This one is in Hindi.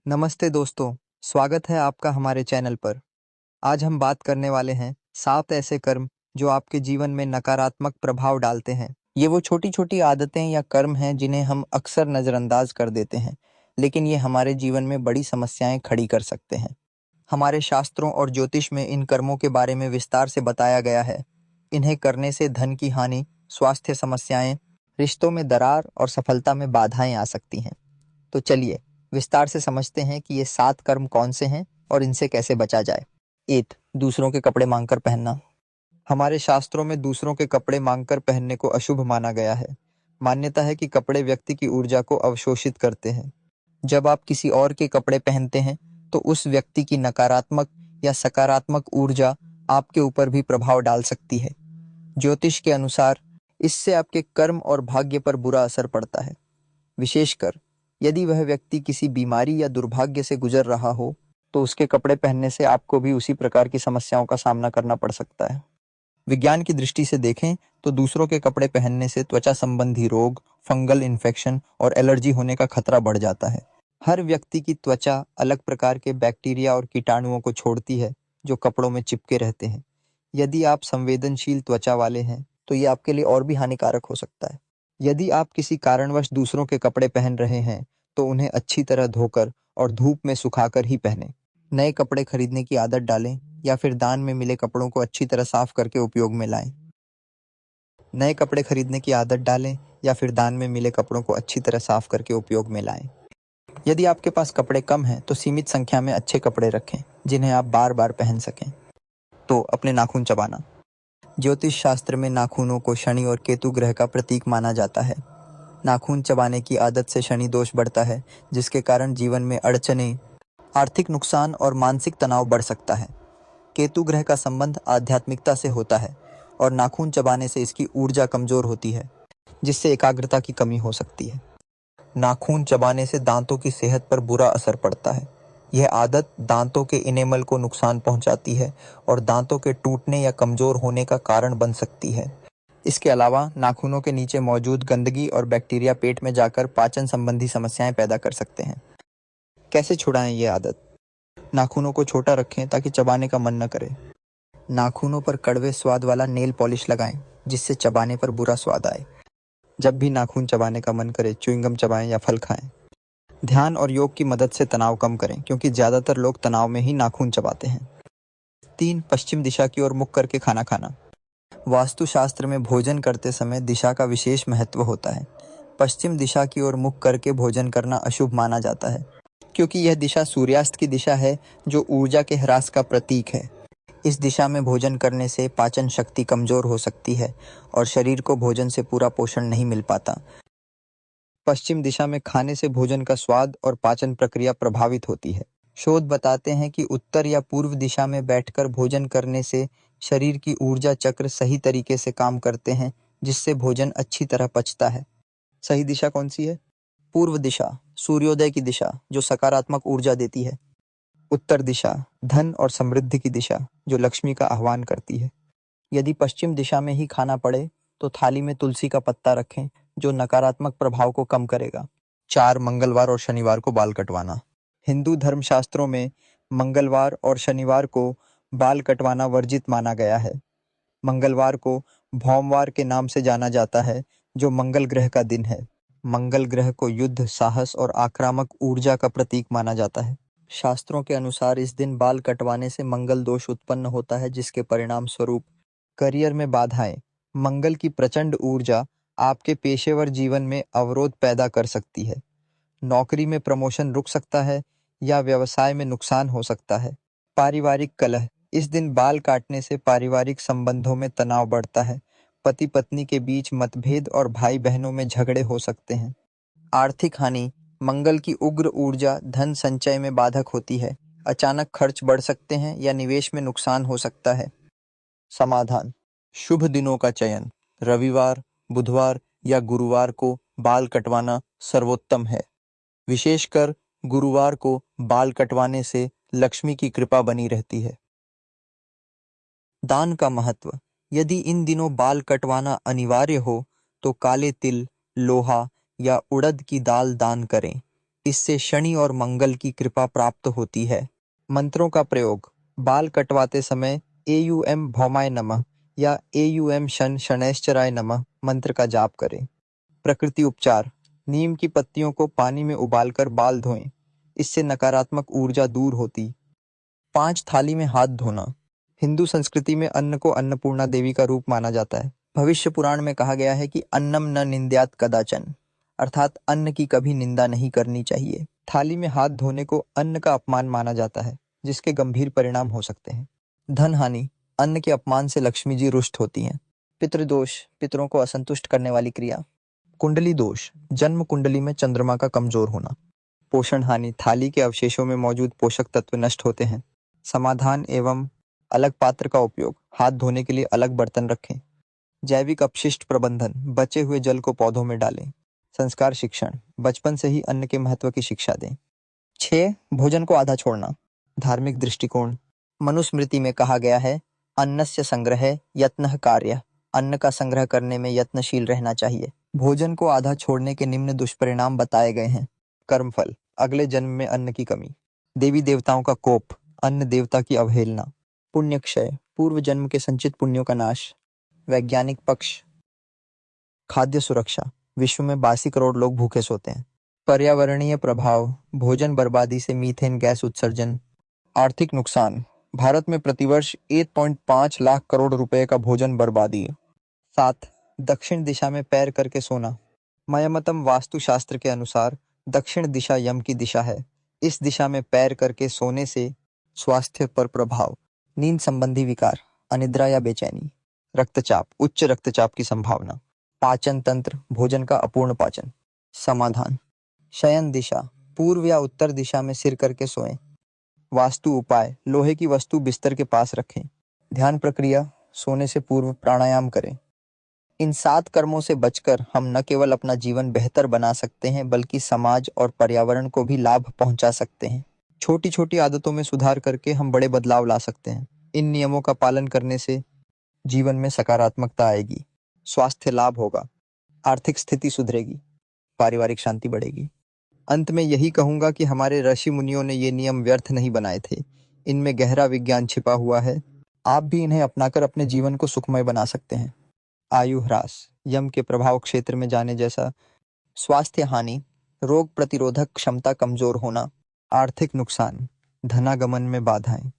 नमस्ते दोस्तों, स्वागत है आपका हमारे चैनल पर। आज हम बात करने वाले हैं 7 ऐसे कर्म जो आपके जीवन में नकारात्मक प्रभाव डालते हैं। ये वो छोटी-छोटी आदतें या कर्म हैं जिन्हें हम अक्सर नज़रअंदाज कर देते हैं, लेकिन ये हमारे जीवन में बड़ी समस्याएं खड़ी कर सकते हैं। हमारे शास्त्रों और ज्योतिष में इन कर्मों के बारे में विस्तार से बताया गया है। इन्हें करने से धन की हानि, स्वास्थ्य समस्याएं, रिश्तों में दरार और सफलता में बाधाएं आ सकती हैं। तो चलिए विस्तार से समझते हैं कि ये 7 कर्म कौन से हैं और इनसे कैसे बचा जाए। 8. दूसरों के कपड़े मांगकर पहनना। हमारे शास्त्रों में दूसरों के कपड़े मांगकर पहनने को अशुभ माना गया है। मान्यता है कि कपड़े व्यक्ति की ऊर्जा को अवशोषित करते हैं। जब आप किसी और के कपड़े पहनते हैं तो उस व्यक्ति की नकारात्मक या सकारात्मक ऊर्जा आपके ऊपर भी प्रभाव डाल सकती है। ज्योतिष के अनुसार इससे आपके कर्म और भाग्य पर बुरा असर पड़ता है, विशेषकर यदि वह व्यक्ति किसी बीमारी या दुर्भाग्य से गुजर रहा हो, तो उसके कपड़े पहनने से आपको भी उसी प्रकार की समस्याओं का सामना करना पड़ सकता है। विज्ञान की दृष्टि से देखें तो दूसरों के कपड़े पहनने से त्वचा संबंधी रोग, फंगल इन्फेक्शन और एलर्जी होने का खतरा बढ़ जाता है। हर व्यक्ति की त्वचा अलग प्रकार के बैक्टीरिया और कीटाणुओं को छोड़ती है जो कपड़ों में चिपके रहते हैं। यदि आप संवेदनशील त्वचा वाले हैं तो ये आपके लिए और भी हानिकारक हो सकता है। यदि आप किसी कारणवश दूसरों के कपड़े पहन रहे हैं तो उन्हें अच्छी तरह धोकर और धूप में सुखाकर ही पहनें। नए कपड़े खरीदने की आदत डालें या फिर दान में मिले कपड़ों को अच्छी तरह साफ करके उपयोग में लाएं। नए कपड़े खरीदने की आदत डालें या फिर दान में मिले कपड़ों को अच्छी तरह साफ करके उपयोग में लाएं। यदि आपके पास कपड़े कम हैं तो सीमित संख्या में अच्छे कपड़े रखें जिन्हें आप बार बार पहन सकें। तो अपने नाखून चबाना। ज्योतिष शास्त्र में नाखूनों को शनि और केतु ग्रह का प्रतीक माना जाता है। नाखून चबाने की आदत से शनि दोष बढ़ता है, जिसके कारण जीवन में अड़चनें, आर्थिक नुकसान और मानसिक तनाव बढ़ सकता है। केतु ग्रह का संबंध आध्यात्मिकता से होता है और नाखून चबाने से इसकी ऊर्जा कमजोर होती है, जिससे एकाग्रता की कमी हो सकती है। नाखून चबाने से दांतों की सेहत पर बुरा असर पड़ता है। यह आदत दांतों के इनेमल को नुकसान पहुंचाती है और दांतों के टूटने या कमजोर होने का कारण बन सकती है। इसके अलावा नाखूनों के नीचे मौजूद गंदगी और बैक्टीरिया पेट में जाकर पाचन संबंधी समस्याएं पैदा कर सकते हैं। कैसे छुड़ाएं ये आदत? नाखूनों को छोटा रखें ताकि चबाने का मन न करे। नाखूनों पर कड़वे स्वाद वाला नेल पॉलिश लगाएं, जिससे चबाने पर बुरा स्वाद आए। जब भी नाखून चबाने का मन करे, च्युइंगम चबाएं या फल खाएं। ध्यान और योग की मदद से तनाव कम करें, क्योंकि ज्यादातर लोग तनाव में ही नाखून चबाते हैं। 3. पश्चिम दिशा की ओर मुख करके खाना खाना। वास्तुशास्त्र में भोजन करते समय दिशा का विशेष महत्व होता है। पश्चिम दिशा की ओर मुख करके भोजन करना अशुभ माना जाता है, क्योंकि यह दिशा सूर्यास्त की दिशा है, जो ऊर्जा के ह्रास का प्रतीक है। इस दिशा में भोजन करने से पाचन शक्ति कमजोर हो सकती है और शरीर को भोजन से पूरा पोषण नहीं मिल पाता। पश्चिम दिशा में खाने से भोजन का स्वाद और पाचन प्रक्रिया प्रभावित होती है। शोध बताते हैं कि उत्तर या पूर्व दिशा में बैठकर भोजन करने से शरीर की ऊर्जा चक्र सही तरीके से काम करते हैं, जिससे भोजन अच्छी तरह पचता है। सही दिशा कौन सी है? पूर्व दिशा, सूर्योदय की दिशा, जो सकारात्मक ऊर्जा देती है। उत्तर दिशा, धन और समृद्धि की दिशा, जो लक्ष्मी का आह्वान करती है। यदि पश्चिम दिशा में ही खाना पड़े तो थाली में तुलसी का पत्ता रखें, जो नकारात्मक प्रभाव को कम करेगा। 4. मंगलवार और शनिवार को बाल कटवाना। हिंदू धर्मशास्त्रों में मंगलवार और शनिवार को बाल कटवाना वर्जित माना गया है। मंगलवार को भौमवार के नाम से जाना जाता है, जो मंगल ग्रह का दिन है। मंगल ग्रह को युद्ध, साहस और आक्रामक ऊर्जा का प्रतीक माना जाता है। शास्त्रों के अनुसार इस दिन बाल कटवाने से मंगल दोष उत्पन्न होता है, जिसके परिणाम स्वरूप करियर में बाधाएं, मंगल की प्रचंड ऊर्जा आपके पेशेवर जीवन में अवरोध पैदा कर सकती है। नौकरी में प्रमोशन रुक सकता है या व्यवसाय में नुकसान हो सकता है। पारिवारिक कलह। इस दिन बाल काटने से पारिवारिक संबंधों में तनाव बढ़ता है। पति पत्नी के बीच मतभेद और भाई बहनों में झगड़े हो सकते हैं। आर्थिक हानि। मंगल की उग्र ऊर्जा धन संचय में बाधक होती है। अचानक खर्च बढ़ सकते हैं या निवेश में नुकसान हो सकता है। समाधान। शुभ दिनों का चयन। रविवार, बुधवार या गुरुवार को बाल कटवाना सर्वोत्तम है। विशेषकर गुरुवार को बाल कटवाने से लक्ष्मी की कृपा बनी रहती है। दान का महत्व। यदि इन दिनों बाल कटवाना अनिवार्य हो तो काले तिल, लोहा या उड़द की दाल दान करें। इससे शनि और मंगल की कृपा प्राप्त होती है। मंत्रों का प्रयोग: बाल कटवाते समय एयूएम भौमाय नमः या एयूएम शन शनैश्चराय नमः मंत्र का जाप करें। प्रकृति उपचार: नीम की पत्तियों को पानी में उबालकर बाल धोएं, इससे नकारात्मक ऊर्जा दूर होती। 5 थाली में हाथ धोना: हिंदू संस्कृति में अन्न को अन्नपूर्णा देवी का रूप माना जाता है। भविष्य पुराण में कहा गया है कि अन्नम न निंद्यात कदाचन, अर्थात अन्न की कभी निंदा नहीं करनी चाहिए। थाली में हाथ धोने को अन्न का अपमान माना जाता है, जिसके गंभीर परिणाम हो सकते हैं। धन हानि: अन्न के अपमान से लक्ष्मी जी रुष्ट होती हैं। पितृदोष: पितरों को असंतुष्ट करने वाली क्रिया। कुंडली दोष: जन्म कुंडली में चंद्रमा का कमजोर होना। पोषण हानि: थाली के अवशेषों में मौजूद पोषक तत्व नष्ट होते हैं। समाधान एवं अलग पात्र का उपयोग: हाथ धोने के लिए अलग बर्तन रखें। जैविक अपशिष्ट प्रबंधन: बचे हुए जल को पौधों में डालें। संस्कार शिक्षण: बचपन से ही अन्न के महत्व की शिक्षा दें। 6. भोजन को आधा छोड़ना। धार्मिक दृष्टिकोण: मनुस्मृति में कहा गया है, अन्नस्य संग्रह यत्नः कार्यः, अन्न का संग्रह करने में यत्नशील रहना चाहिए। भोजन को आधा छोड़ने के निम्न दुष्परिणाम बताए गए हैं। कर्मफल: अगले जन्म में अन्न की कमी। देवी देवताओं का कोप: अन्न देवता की अवहेलना। पुण्य क्षय: पूर्व जन्म के संचित पुण्यों का नाश। वैज्ञानिक पक्ष: खाद्य सुरक्षा: विश्व में 82 करोड़ लोग भूखे सोते हैं। पर्यावरणीय प्रभाव: भोजन बर्बादी से मीथेन गैस उत्सर्जन। आर्थिक नुकसान: भारत में प्रतिवर्ष 1.5 लाख करोड़ रुपए का भोजन बर्बादी। 7. दक्षिण दिशा में पैर करके सोना। मयमतम वास्तुशास्त्र के अनुसार दक्षिण दिशा यम की दिशा है। इस दिशा में पैर करके सोने से स्वास्थ्य पर प्रभाव। नींद संबंधी विकार, अनिद्रा या बेचैनी। रक्तचाप: उच्च रक्तचाप की संभावना। पाचन तंत्र: भोजन का अपूर्ण पाचन। समाधान: शयन दिशा: पूर्व या उत्तर दिशा में सिर करके सोएं। वास्तु उपाय: लोहे की वस्तु बिस्तर के पास रखें। ध्यान प्रक्रिया: सोने से पूर्व प्राणायाम करें। इन 7 कर्मों से बचकर हम न केवल अपना जीवन बेहतर बना सकते हैं, बल्कि समाज और पर्यावरण को भी लाभ पहुंचा सकते हैं। छोटी छोटी आदतों में सुधार करके हम बड़े बदलाव ला सकते हैं। इन नियमों का पालन करने से जीवन में सकारात्मकता आएगी, स्वास्थ्य लाभ होगा, आर्थिक स्थिति सुधरेगी, पारिवारिक शांति बढ़ेगी। अंत में यही कहूंगा कि हमारे ऋषि मुनियों ने ये नियम व्यर्थ नहीं बनाए थे। इनमें गहरा विज्ञान छिपा हुआ है। आप भी इन्हें अपनाकर अपने जीवन को सुखमय बना सकते हैं। आयु ह्रास, यम के प्रभाव क्षेत्र में जाने जैसा। स्वास्थ्य हानि: रोग प्रतिरोधक क्षमता कमजोर होना। आर्थिक नुकसान: धनागमन में बाधाएं।